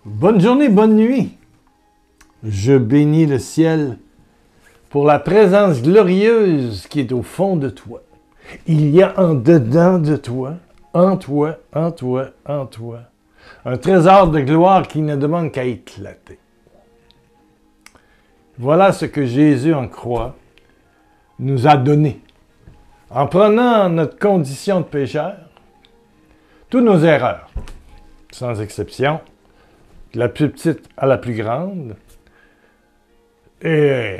Bonne journée, bonne nuit. Je bénis le ciel pour la présence glorieuse qui est au fond de toi. Il y a en dedans de toi, en toi, en toi, en toi, un trésor de gloire qui ne demande qu'à éclater. Voilà ce que Jésus en croix nous a donné. En prenant notre condition de pécheur, toutes nos erreurs, sans exception, de la plus petite à la plus grande, et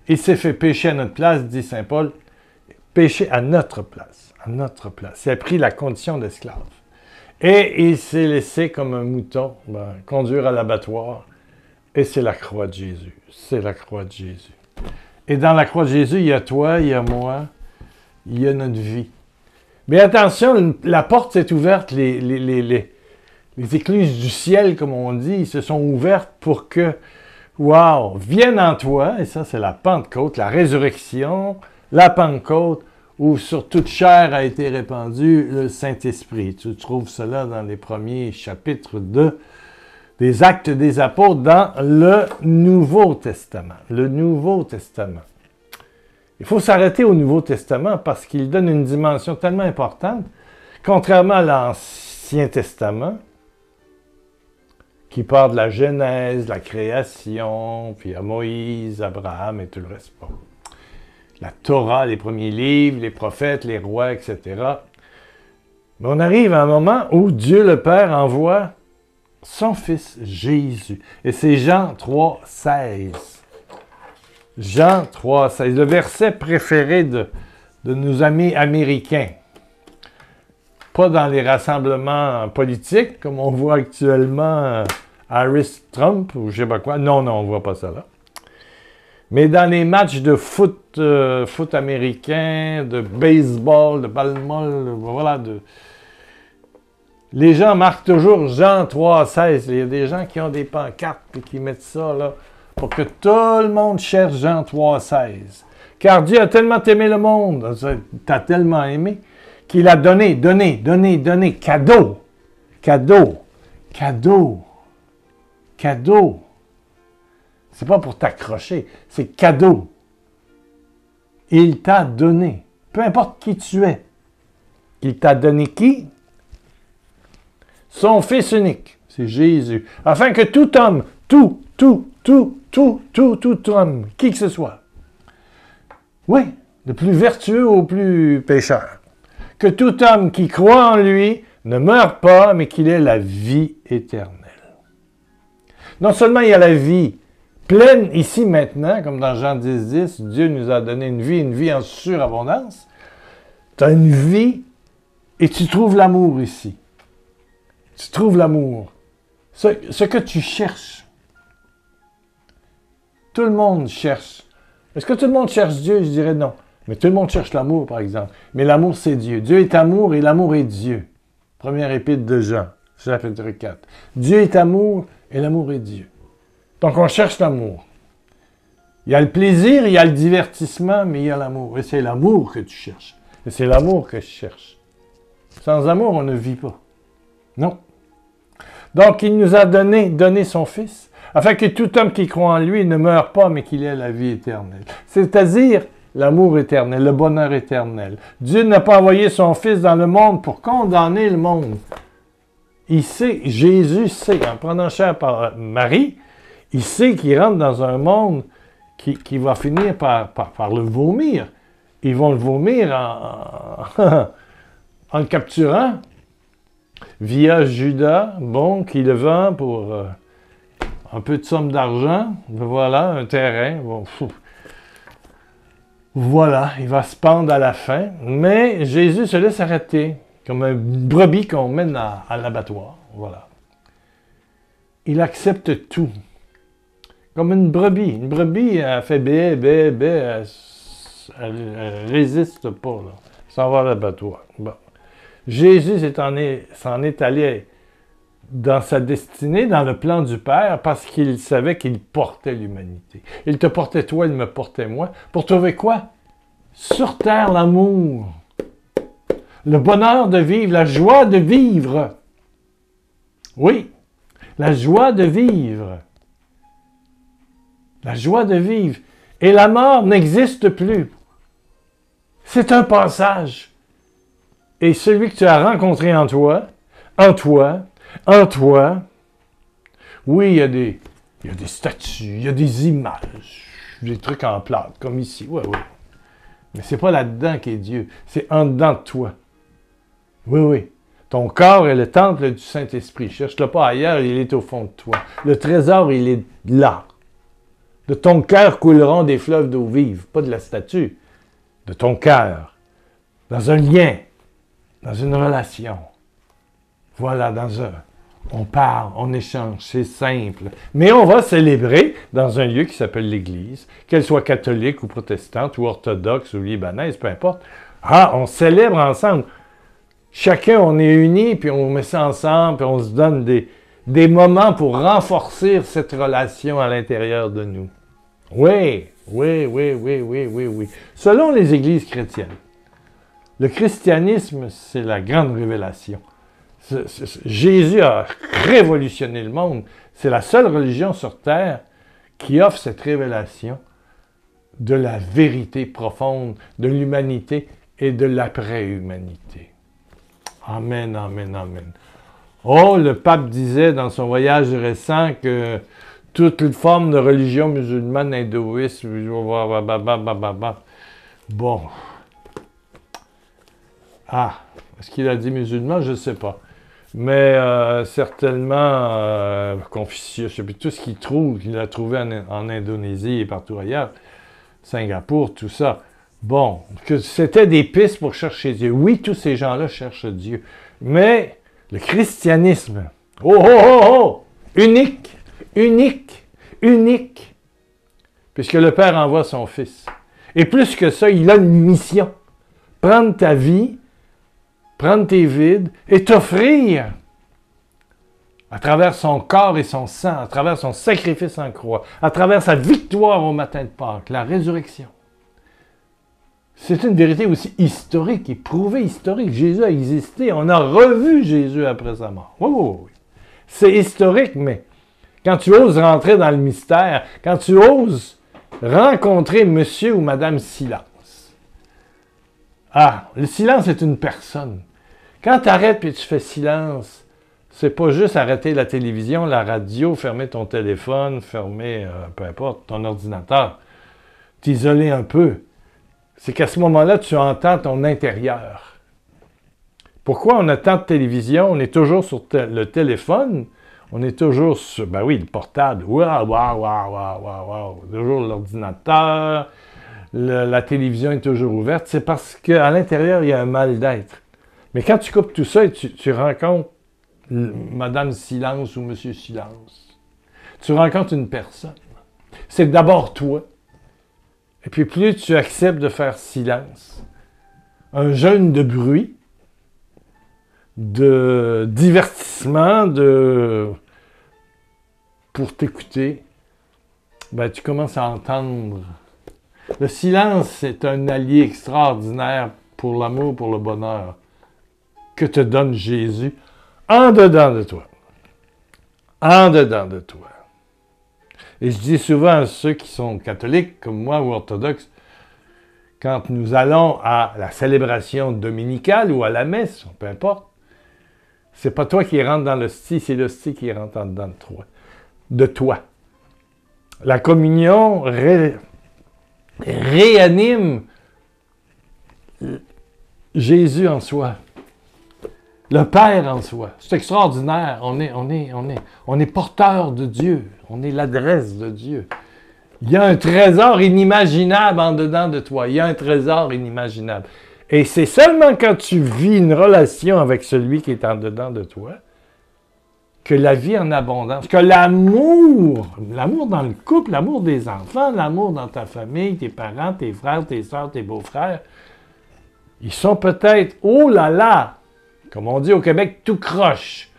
il s'est fait pécher à notre place, dit saint Paul, pécher à notre place, à notre place. Il a pris la condition d'esclave. Et il s'est laissé comme un mouton conduire à l'abattoir. Et c'est la croix de Jésus. C'est la croix de Jésus. Et dans la croix de Jésus, il y a toi, il y a moi, il y a notre vie. Mais attention, la porte s'est ouverte, les écluses du ciel, comme on dit, se sont ouvertes pour que, vienne en toi, et ça c'est la Pentecôte, la résurrection, la Pentecôte, où sur toute chair a été répandu le Saint-Esprit. Tu trouves cela dans les premiers chapitres des Actes des Apôtres dans le Nouveau Testament. Le Nouveau Testament. Il faut s'arrêter au Nouveau Testament parce qu'il donne une dimension tellement importante, contrairement à l'Ancien Testament, qui part de la Genèse, la création, puis à Moïse, Abraham et tout le reste. Bon. La Torah, les premiers livres, les prophètes, les rois, etc. Mais on arrive à un moment où Dieu le Père envoie son Fils Jésus. Et c'est Jean 3,16. Jean 3,16, le verset préféré de nos amis américains. Pas dans les rassemblements politiques, comme on voit actuellement Harris Trump ou je sais pas quoi. Non, on ne voit pas ça là. Mais dans les matchs de foot américain, de baseball, de balle-molle, les gens marquent toujours Jean 3,16. Il y a des gens qui ont des pancartes et qui mettent ça là pour que tout le monde cherche Jean 3,16. Car Dieu a tellement aimé le monde, t'as tellement aimé, qu'il a donné, cadeau. C'est pas pour t'accrocher, c'est cadeau. Il t'a donné, peu importe qui tu es. Il t'a donné qui? Son Fils unique, c'est Jésus. Afin que tout homme, tout homme, qui que ce soit, oui, le plus vertueux au plus pécheur, que tout homme qui croit en lui ne meure pas, mais qu'il ait la vie éternelle. Non seulement il y a la vie pleine ici maintenant, comme dans Jean 10, Dieu nous a donné une vie en surabondance. Tu as une vie et tu trouves l'amour ici. Tu trouves l'amour. Ce que tu cherches. Tout le monde cherche. Est-ce que tout le monde cherche Dieu? Je dirais non. Mais tout le monde cherche l'amour, par exemple. Mais l'amour, c'est Dieu. Dieu est amour et l'amour est Dieu. Première épître de Jean, chapitre 4. Dieu est amour et l'amour est Dieu. Donc, on cherche l'amour. Il y a le plaisir, il y a le divertissement, mais il y a l'amour. Et c'est l'amour que tu cherches. Et c'est l'amour que je cherche. Sans amour, on ne vit pas. Non. Donc, il nous a donné son Fils, afin que tout homme qui croit en lui ne meure pas, mais qu'il ait la vie éternelle. C'est-à-dire l'amour éternel, le bonheur éternel. Dieu n'a pas envoyé son Fils dans le monde pour condamner le monde. Il sait, Jésus sait, en prenant chair par Marie, il sait qu'il rentre dans un monde qui va finir par le vomir. Ils vont le vomir en le capturant via Judas, qui le vend pour un peu de somme d'argent. Voilà, un terrain. Voilà, il va se pendre à la fin. Mais Jésus se laisse arrêter, comme une brebis qu'on mène à l'abattoir. Voilà. Il accepte tout. Comme une brebis. Une brebis, elle fait bé, elle résiste pas. Là. Ça va à l'abattoir. Bon. Jésus s'en est allé dans sa destinée, dans le plan du Père, parce qu'il savait qu'il portait l'humanité. Il te portait toi, il me portait moi. Pour trouver quoi? Sur terre, l'amour. Le bonheur de vivre, la joie de vivre. Oui. La joie de vivre. La joie de vivre. Et la mort n'existe plus. C'est un passage. Et celui que tu as rencontré en toi, oui, il y a des statues, il y a des images, des trucs en plâtre, comme ici, oui. Mais c'est pas là-dedans qu'est Dieu, c'est en dedans de toi. Oui. Ton corps est le temple du Saint-Esprit. Cherche-le pas ailleurs, il est au fond de toi. Le trésor, il est là. De ton cœur couleront des fleuves d'eau vive, pas de la statue, de ton cœur, dans un lien, dans une relation. Voilà, on parle, on échange, c'est simple. Mais on va célébrer dans un lieu qui s'appelle l'Église, qu'elle soit catholique ou protestante ou orthodoxe ou libanaise, peu importe. On célèbre ensemble. Chacun, on est unis, puis on met ça ensemble, puis on se donne des moments pour renforcer cette relation à l'intérieur de nous. Oui. Selon les églises chrétiennes, le christianisme, c'est la grande révélation. Jésus a révolutionné le monde. C'est la seule religion sur terre qui offre cette révélation de la vérité profonde de l'humanité et de l'après-humanité. Amen. Oh, le pape disait dans son voyage récent que toute forme de religion musulmane, hindouiste, bon. Est-ce qu'il a dit musulman? Je ne sais pas. Mais certainement Confucius, et puis tout ce qu'il a trouvé en Indonésie et partout ailleurs, Singapour, tout ça. Bon, que c'était des pistes pour chercher Dieu. Oui, tous ces gens-là cherchent Dieu. Mais le christianisme, unique, puisque le Père envoie son Fils. Et plus que ça, il a une mission. Prendre ta vie, prendre tes vides et t'offrir à travers son corps et son sang, à travers son sacrifice en croix, à travers sa victoire au matin de Pâques, la résurrection. C'est une vérité aussi historique, éprouvée historique. Jésus a existé. On a revu Jésus après sa mort. Oui. C'est historique, mais quand tu oses rentrer dans le mystère, quand tu oses rencontrer monsieur ou madame Silence. Le silence est une personne. Quand tu arrêtes et tu fais silence, c'est pas juste arrêter la télévision, la radio, fermer ton téléphone, fermer, peu importe, ton ordinateur, t'isoler un peu. C'est qu'à ce moment-là, tu entends ton intérieur. Pourquoi on a tant de télévision? On est toujours sur le téléphone, on est toujours sur, le portable, toujours l'ordinateur, la télévision est toujours ouverte. C'est parce qu'à l'intérieur, il y a un mal-d'être. Mais quand tu coupes tout ça et tu rencontres Madame Silence ou Monsieur Silence, tu rencontres une personne. C'est d'abord toi. Et puis plus tu acceptes de faire silence, un jeûne de bruit, de divertissement, pour t'écouter, tu commences à entendre. Le silence est un allié extraordinaire pour l'amour, pour le bonheur que te donne Jésus en dedans de toi. En dedans de toi. Et je dis souvent à ceux qui sont catholiques, comme moi, ou orthodoxes, quand nous allons à la célébration dominicale ou à la messe, peu importe, c'est pas toi qui rentre dans l'hostie, c'est l'hostie qui rentre en dedans de toi. La communion réanime Jésus en soi. Le Père en soi. C'est extraordinaire. On est porteur de Dieu. On est l'adresse de Dieu. Il y a un trésor inimaginable en dedans de toi. Il y a un trésor inimaginable. Et c'est seulement quand tu vis une relation avec celui qui est en dedans de toi que la vie en abondance, que l'amour dans le couple, l'amour des enfants, l'amour dans ta famille, tes parents, tes frères, tes soeurs, tes beaux-frères, ils sont peut-être, comme on dit au Québec, tout croche,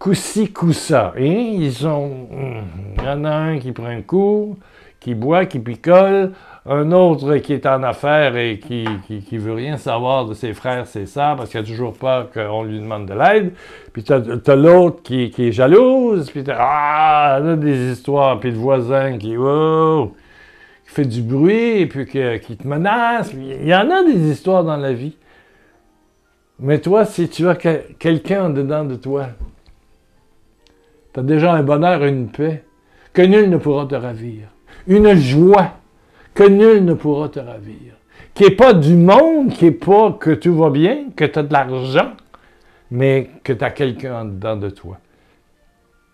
coup-ci, coup-ça. Et il y en a un qui prend un coup, qui boit, qui picole, un autre qui est en affaires et qui veut rien savoir de ses frères, ses sœurs, parce qu'il n'a toujours peur qu'on lui demande de l'aide. Puis t'as l'autre qui est jalouse, puis t'as des histoires, puis le voisin qui fait du bruit, et puis qui te menace. Il y en a des histoires dans la vie. Mais toi, si tu as quelqu'un en dedans de toi, tu as déjà un bonheur, une paix, que nul ne pourra te ravir. Une joie que nul ne pourra te ravir. Qui n'est pas du monde, qui n'est pas que tout va bien, que tu as de l'argent, mais que tu as quelqu'un en dedans de toi.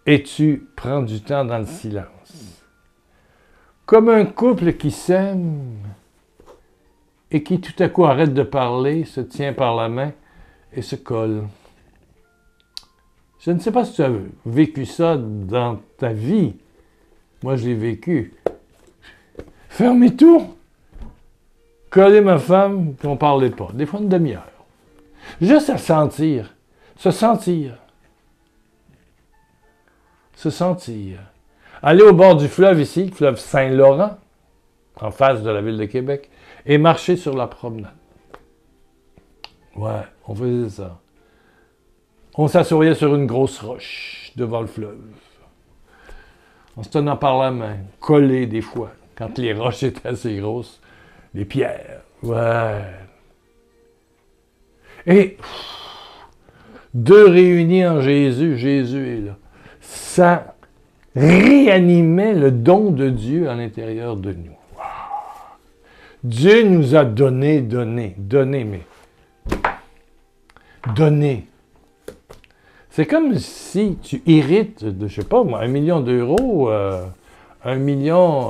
Et tu prends du temps dans le silence. Comme un couple qui s'aime et qui tout à coup arrête de parler, se tient par la main et se colle. Je ne sais pas si tu as vécu ça dans ta vie. Moi, je l'ai vécu. Fermez tout. Coller ma femme, puis on ne parlait pas. Des fois, une demi-heure. Juste à sentir. Se sentir. Se sentir. Aller au bord du fleuve ici, le fleuve Saint-Laurent, en face de la ville de Québec, et marcher sur la promenade. Ouais, on faisait ça. On s'assoyait sur une grosse roche devant le fleuve. On se tenant par la main, collés des fois, quand les roches étaient assez grosses, les pierres. Ouais. Et deux réunis en Jésus, Jésus est là. Ça réanimait le don de Dieu à l'intérieur de nous. Wow. Dieu nous a donné, mais donné. C'est comme si tu hérites de, je sais pas moi, 1 million d'euros, 1,5 million,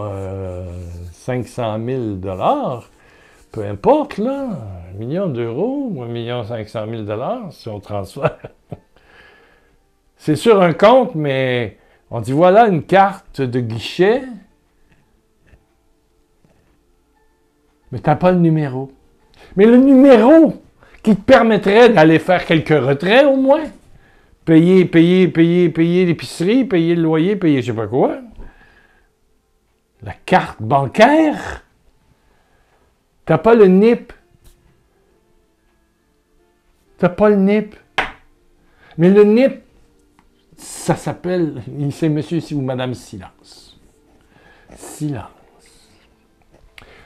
peu importe là, 1 million d'euros ou 1,5 million, si on transfère. C'est sur un compte, mais on dit voilà une carte de guichet, mais tu n'as pas le numéro. Mais le numéro qui te permettrait d'aller faire quelques retraits au moins, payer l'épicerie, payer le loyer, payer je sais pas quoi. La carte bancaire, t'as pas le NIP. T'as pas le NIP. Mais le NIP, ça s'appelle, c'est monsieur ou madame silence. Silence.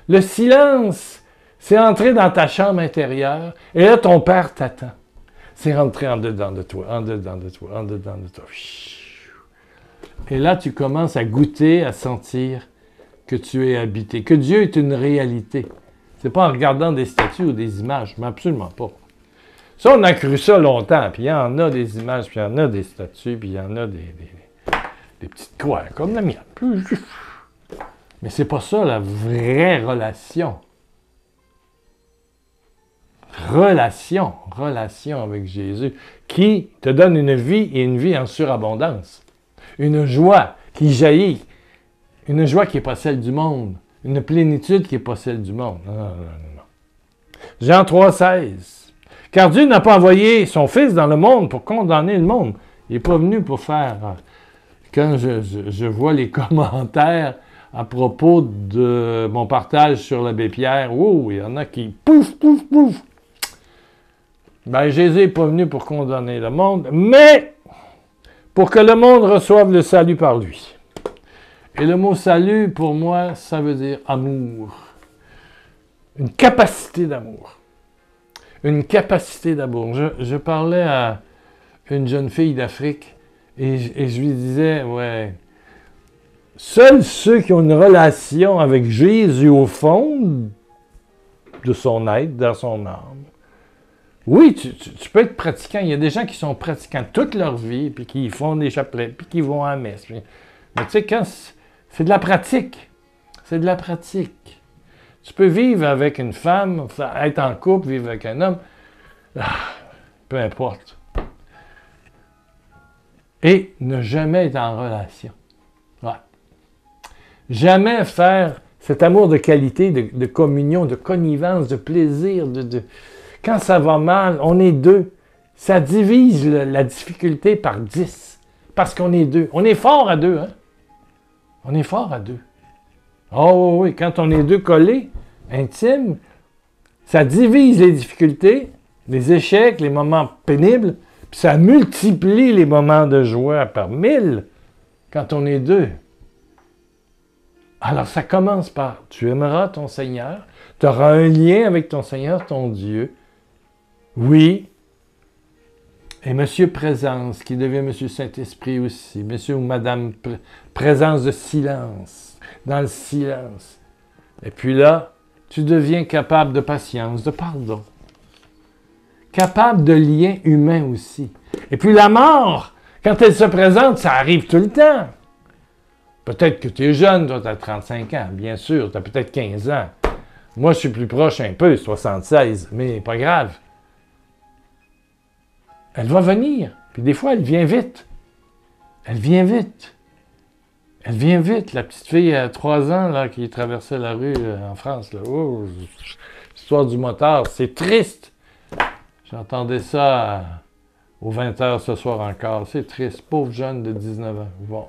Le silence, c'est entrer dans ta chambre intérieure et là, ton père t'attend. C'est rentrer en dedans de toi. Et là, tu commences à goûter, à sentir que tu es habité, que Dieu est une réalité. C'est pas en regardant des statues ou des images, mais absolument pas. Ça, on a cru ça longtemps, puis il y en a des images, puis il y en a des statues, puis il y en a des petites croix, comme la mienne. Mais c'est pas ça la vraie relation. Relation avec Jésus, qui te donne une vie et une vie en surabondance. Une joie qui jaillit. Une joie qui n'est pas celle du monde. Une plénitude qui n'est pas celle du monde. Non. Jean 3,16. Car Dieu n'a pas envoyé son Fils dans le monde pour condamner le monde. Il n'est pas venu pour faire... Quand je vois les commentaires à propos de mon partage sur l'abbé Pierre, il y en a qui pouf. Ben, Jésus n'est pas venu pour condamner le monde, mais pour que le monde reçoive le salut par lui. Et le mot salut, pour moi, ça veut dire amour. Une capacité d'amour. Une capacité d'amour. Je parlais à une jeune fille d'Afrique et je lui disais, seuls ceux qui ont une relation avec Jésus au fond de son être, dans son âme. Oui, tu peux être pratiquant. Il y a des gens qui sont pratiquants toute leur vie, puis qui font des chapelets, puis qui vont à la messe. Mais tu sais, quand c'est de la pratique. C'est de la pratique. Tu peux vivre avec une femme, être en couple, vivre avec un homme. Peu importe. Et ne jamais être en relation. Ouais. Jamais faire cet amour de qualité, de communion, de connivence, de plaisir, Quand ça va mal, on est deux. Ça divise la difficulté par 10. Parce qu'on est deux. On est fort à deux, hein? On est fort à deux. Oh oui, quand on est deux collés, intimes, ça divise les difficultés, les échecs, les moments pénibles, puis ça multiplie les moments de joie par 1000 quand on est deux. Alors ça commence par, tu aimeras ton Seigneur, tu auras un lien avec ton Seigneur, ton Dieu. Oui. Et Monsieur Présence, qui devient Monsieur Saint-Esprit aussi, Monsieur ou Madame Présence de silence, dans le silence. Et puis là, tu deviens capable de patience, de pardon. Capable de lien humain aussi. Et puis la mort, quand elle se présente, ça arrive tout le temps. Peut-être que tu es jeune, toi tu as 35 ans, bien sûr, tu as peut-être 15 ans. Moi, je suis plus proche un peu, 76, mais pas grave. Elle va venir, puis des fois, elle vient vite. Elle vient vite. Elle vient vite. La petite fille à 3 ans là, qui traversait la rue en France. Là. Oh, l'histoire du motard, c'est triste. J'entendais ça aux 20h ce soir encore. C'est triste. Pauvre jeune de 19 ans. Bon.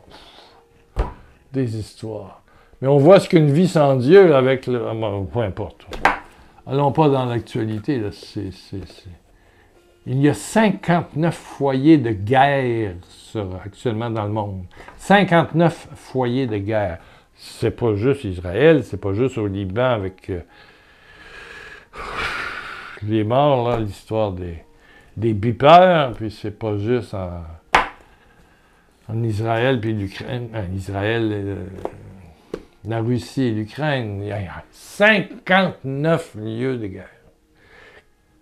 Des histoires. Mais on voit ce qu'une vie sans Dieu avec le... peu importe. Allons pas dans l'actualité. Là. Il y a 59 foyers de guerre actuellement dans le monde. 59 foyers de guerre. C'est pas juste Israël, c'est pas juste au Liban avec les morts, là, l'histoire des bipeurs, puis c'est pas juste en Israël puis l'Ukraine. Israël, la Russie et l'Ukraine. Il y a 59 lieux de guerre.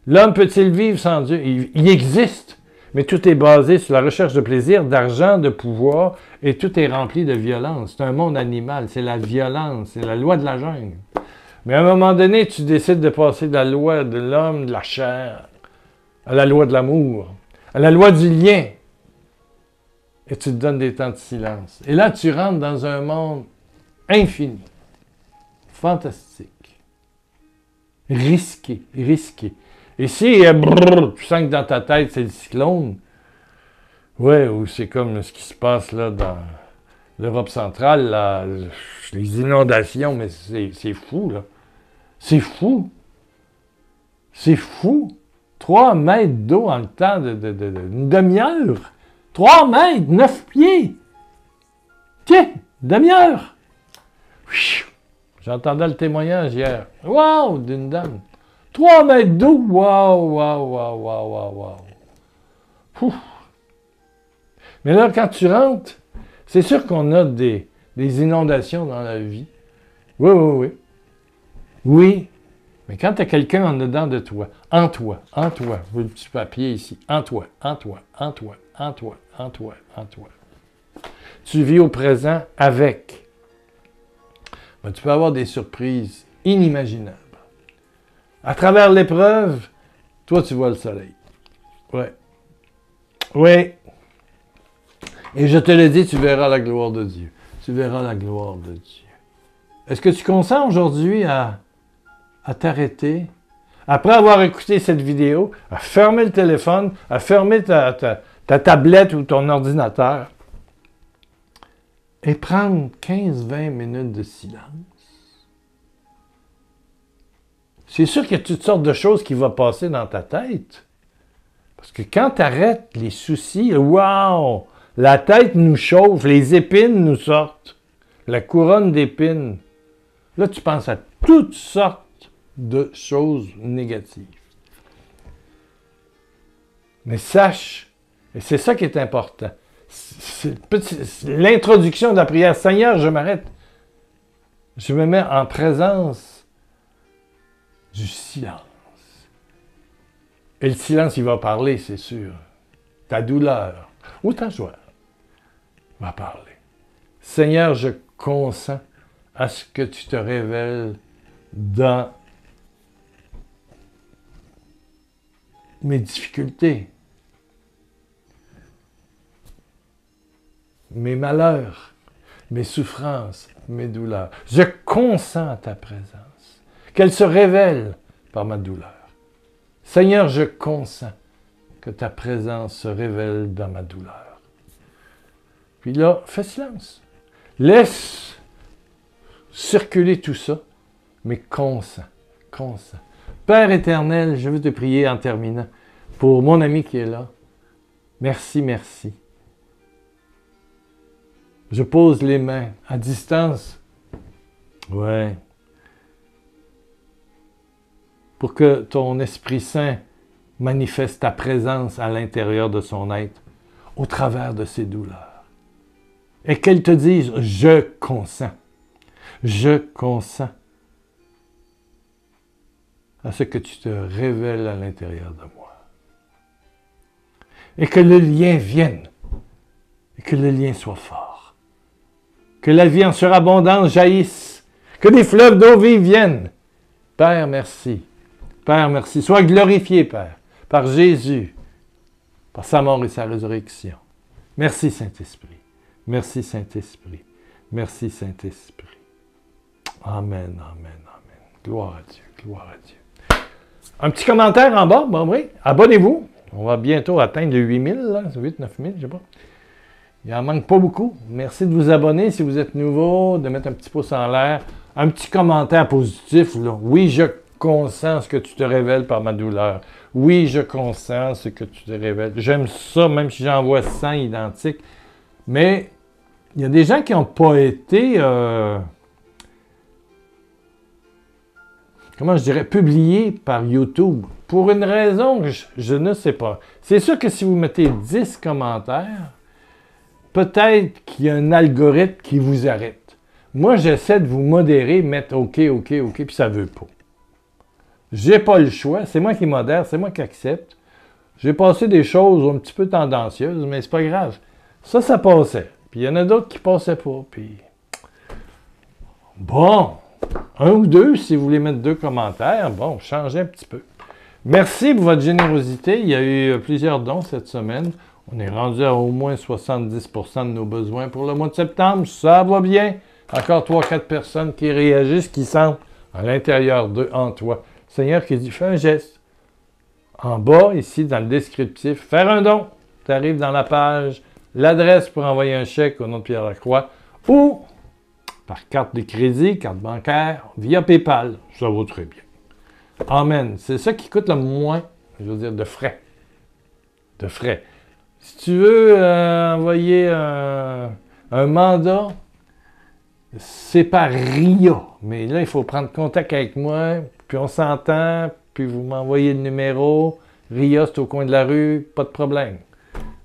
L'homme peut-il vivre sans Dieu? Il existe, mais tout est basé sur la recherche de plaisir, d'argent, de pouvoir, et tout est rempli de violence. C'est un monde animal, c'est la violence, c'est la loi de la jungle. Mais à un moment donné, tu décides de passer de la loi de l'homme, de la chair, à la loi de l'amour, à la loi du lien, et tu te donnes des temps de silence. Et là, tu rentres dans un monde infini, fantastique, risqué. Et si tu sens que dans ta tête, c'est le cyclone, ouais, ou c'est comme ce qui se passe là dans l'Europe centrale, là, les inondations, mais c'est fou, là. C'est fou. C'est fou. 3 mètres d'eau en le temps d'une demi-heure. 3 mètres, 9 pieds. Tiens, demi-heure. J'entendais le témoignage hier. Wow, d'une dame. 3 mètres d'eau, wow. Mais là, quand tu rentres, c'est sûr qu'on a des inondations dans la vie. Oui. Oui, mais quand tu as quelqu'un en dedans de toi, en toi, je veux le petit papier ici, en toi, tu vis au présent avec. Ben, tu peux avoir des surprises inimaginables. À travers l'épreuve, toi, tu vois le soleil. Oui. Et je te le dis, tu verras la gloire de Dieu. Tu verras la gloire de Dieu. Est-ce que tu consens aujourd'hui à t'arrêter, après avoir écouté cette vidéo, à fermer le téléphone, à fermer ta tablette ou ton ordinateur et prendre 15-20 minutes de silence? C'est sûr qu'il y a toutes sortes de choses qui vont passer dans ta tête. Parce que quand tu arrêtes les soucis, wow! La tête nous chauffe, les épines nous sortent. La couronne d'épines. Là, tu penses à toutes sortes de choses négatives. Mais sache, et c'est ça qui est important, c'est l'introduction de la prière. Seigneur, je m'arrête. Je me mets en présence du silence. Et le silence, il va parler, c'est sûr. Ta douleur ou ta joie va parler. Seigneur, je consens à ce que tu te révèles dans mes difficultés, mes malheurs, mes souffrances, mes douleurs. Je consens à ta présence. Qu'elle se révèle par ma douleur. Seigneur, je consens que ta présence se révèle dans ma douleur. Puis là, fais silence. Laisse circuler tout ça, mais consent. Père éternel, je veux te prier en terminant pour mon ami qui est là. Merci. Je pose les mains à distance. Ouais. Pour que ton Esprit Saint manifeste ta présence à l'intérieur de son être, au travers de ses douleurs. Et qu'elle te dise, je consens à ce que tu te révèles à l'intérieur de moi. Et que le lien vienne, et que le lien soit fort. Que la vie en surabondance jaillisse, que des fleuves d'eau vive viennent. Père, merci. Père, merci. Sois glorifié, Père, par Jésus, par sa mort et sa résurrection. Merci, Saint-Esprit. Merci, Saint-Esprit. Merci, Saint-Esprit. Amen. Gloire à Dieu. Un petit commentaire en bas, bon, oui. Abonnez-vous. On va bientôt atteindre les 8000, 8 9 000, je sais pas. Il n'en manque pas beaucoup. Merci de vous abonner si vous êtes nouveau, de mettre un petit pouce en l'air. Un petit commentaire positif, là. Oui, je consens ce que tu te révèles par ma douleur. Oui, je consens ce que tu te révèles. J'aime ça, même si j'en vois 100 identiques. Mais il y a des gens qui n'ont pas été, comment je dirais, publiés par YouTube. Pour une raison que je ne sais pas. C'est sûr que si vous mettez 10 commentaires, peut-être qu'il y a un algorithme qui vous arrête. Moi, j'essaie de vous modérer, mettre OK, puis ça ne veut pas. J'ai pas le choix. C'est moi qui modère, c'est moi qui accepte. J'ai passé des choses un petit peu tendancieuses, mais c'est pas grave. Ça passait. Puis il y en a d'autres qui passaient pas. Puis bon, un ou deux, si vous voulez mettre 2 commentaires, bon, changez un petit peu. Merci pour votre générosité. Il y a eu plusieurs dons cette semaine. On est rendu à au moins 70% de nos besoins pour le mois de septembre. Ça va bien. Encore 3-4 personnes qui réagissent, qui sentent à l'intérieur d'eux, en toi. Seigneur qui dit, fais un geste. En bas, ici, dans le descriptif, faire un don. Tu arrives dans la page, l'adresse pour envoyer un chèque au nom de Pierre Lacroix ou par carte de crédit, carte bancaire, via PayPal. Ça vaut très bien. Amen. C'est ça qui coûte le moins, je veux dire, de frais. Si tu veux envoyer un mandat, c'est par RIA. Mais là, il faut prendre contact avec moi, puis on s'entend, puis vous m'envoyez le numéro. RIA, c'est au coin de la rue, pas de problème.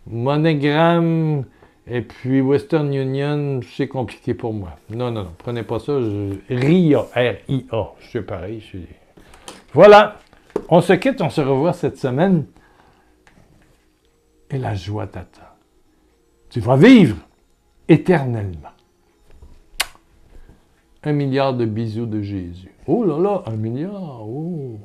MoneyGram et puis Western Union, c'est compliqué pour moi. Non, prenez pas ça. RIA, R-I-A, c'est pareil. Voilà, on se quitte, on se revoit cette semaine. Et la joie t'attend. Tu vas vivre éternellement. 1 milliard de bisous de Jésus. Oh là là, 1 milliard. Oh.